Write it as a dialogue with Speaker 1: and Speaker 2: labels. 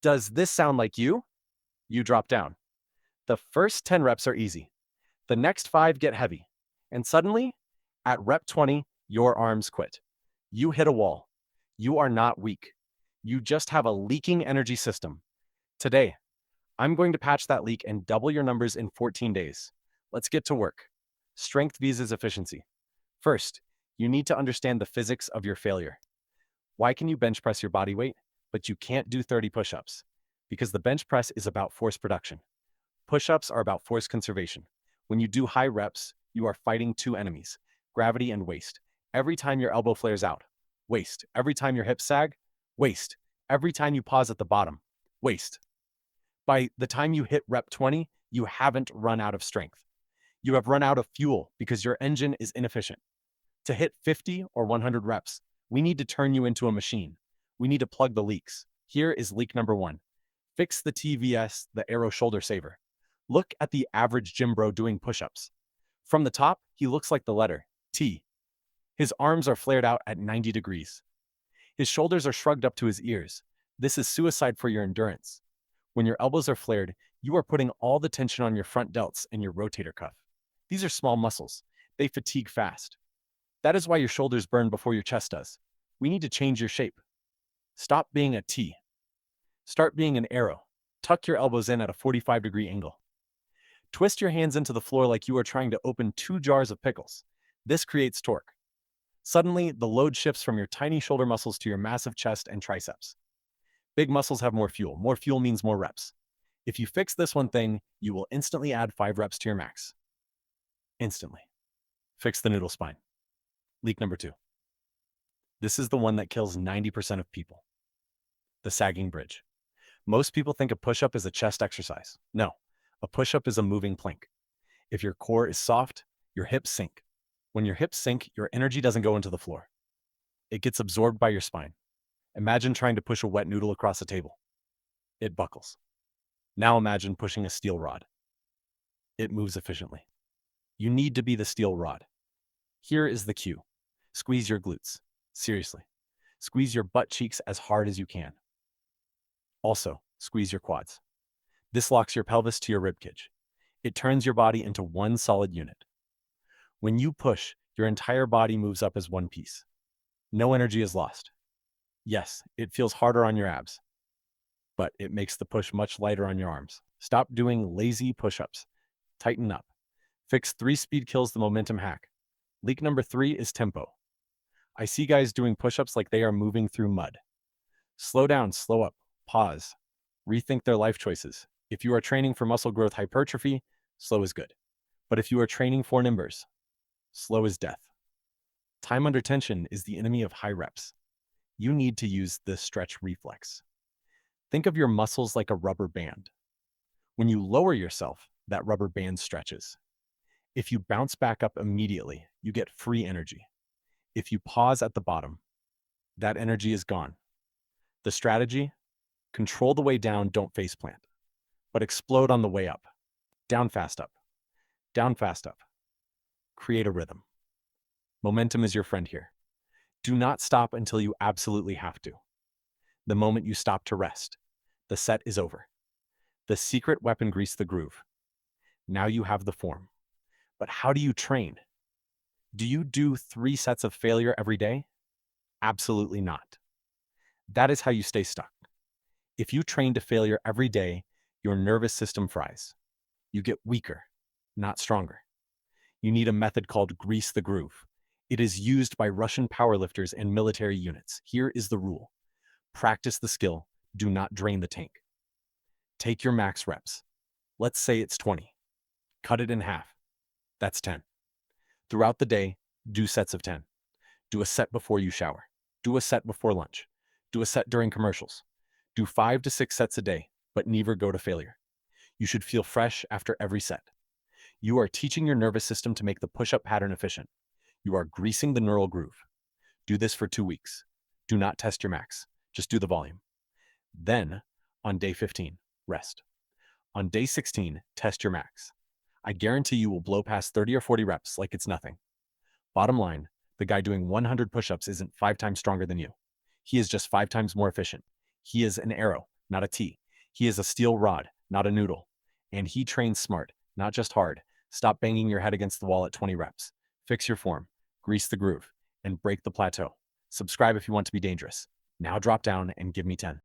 Speaker 1: Does this sound like you? You drop down. The first 10 reps are easy. The next 5 get heavy. And suddenly, at rep 20, your arms quit. You hit a wall. You are not weak. You just have a leaking energy system. Today, I'm going to patch that leak and double your numbers in 14 days. Let's get to work. Strength visas efficiency. First, you need to understand the physics of your failure. Why can you bench press your body weight, but you can't do 30 push-ups? Because the bench press is about force production. Push-ups are about force conservation. When you do high reps, you are fighting two enemies, gravity and waste. Every time your elbow flares out, waste. Every time your hips sag, waste. Every time you pause at the bottom, waste. By the time you hit rep 20, you haven't run out of strength. You have run out of fuel because your engine is inefficient. To hit 50 or 100 reps, we need to turn you into a machine. We need to plug the leaks. Here is leak number 1. Fix the TVS, the Aero Shoulder Saver. Look at the average gym bro doing push-ups. From the top, he looks like the letter T. His arms are flared out at 90 degrees. His shoulders are shrugged up to his ears. This is suicide for your endurance. When your elbows are flared, you are putting all the tension on your front delts and your rotator cuff. These are small muscles. They fatigue fast. That is why your shoulders burn before your chest does. We need to change your shape. Stop being a T. Start being an arrow. Tuck your elbows in at a 45-degree angle. Twist your hands into the floor like you are trying to open 2 jars of pickles. This creates torque. Suddenly, the load shifts from your tiny shoulder muscles to your massive chest and triceps. Big muscles have more fuel. More fuel means more reps. If you fix this one thing, you will instantly add 5 reps to your max. Instantly. Fix the noodle spine. Leak number 2. This is the one that kills 90% of people. The sagging bridge. Most people think a push-up is a chest exercise. No, a push-up is a moving plank. If your core is soft, your hips sink. When your hips sink, your energy doesn't go into the floor. It gets absorbed by your spine. Imagine trying to push a wet noodle across a table. It buckles. Now imagine pushing a steel rod. It moves efficiently. You need to be the steel rod. Here is the cue. Squeeze your glutes. Seriously. Squeeze your butt cheeks as hard as you can. Also, squeeze your quads. This locks your pelvis to your ribcage. It turns your body into one solid unit. When you push, your entire body moves up as one piece. No energy is lost. Yes, it feels harder on your abs, but it makes the push much lighter on your arms. Stop doing lazy push-ups. Tighten up. Fix 3 speed kills the momentum hack. Leak number 3 is tempo. I see guys doing push-ups like they are moving through mud. Slow down, slow up, pause. Rethink their life choices. If you are training for muscle growth hypertrophy, slow is good. But if you are training for numbers, slow is death. Time under tension is the enemy of high reps. You need to use the stretch reflex. Think of your muscles like a rubber band. When you lower yourself, that rubber band stretches. If you bounce back up immediately, you get free energy. If you pause at the bottom, that energy is gone. The strategy? Control the way down, don't faceplant, but explode on the way up. Down fast up. Down fast up. Create a rhythm. Momentum is your friend here. Do not stop until you absolutely have to. The moment you stop to rest, the set is over. The secret weapon: grease the groove. Now you have the form. But how do you train? Do you do 3 sets of failure every day? Absolutely not. That is how you stay stuck. If you train to failure every day, your nervous system fries. You get weaker, not stronger. You need a method called grease the groove. It is used by Russian powerlifters and military units. Here is the rule. Practice the skill. Do not drain the tank. Take your max reps. Let's say it's 20. Cut it in half. That's 10. Throughout the day, do sets of 10. Do a set before you shower. Do a set before lunch. Do a set during commercials. Do 5 to 6 sets a day, but never go to failure. You should feel fresh after every set. You are teaching your nervous system to make the push-up pattern efficient. You are greasing the neural groove. Do this for 2 weeks. Do not test your max. Just do the volume. Then, on day 15, rest. On day 16, test your max. I guarantee you will blow past 30 or 40 reps like it's nothing. Bottom line, the guy doing 100 push-ups isn't 5 times stronger than you. He is just 5 times more efficient. He is an arrow, not a T. He is a steel rod, not a noodle. And he trains smart, not just hard. Stop banging your head against the wall at 20 reps. Fix your form, grease the groove, and break the plateau. Subscribe if you want to be dangerous. Now drop down and give me 10.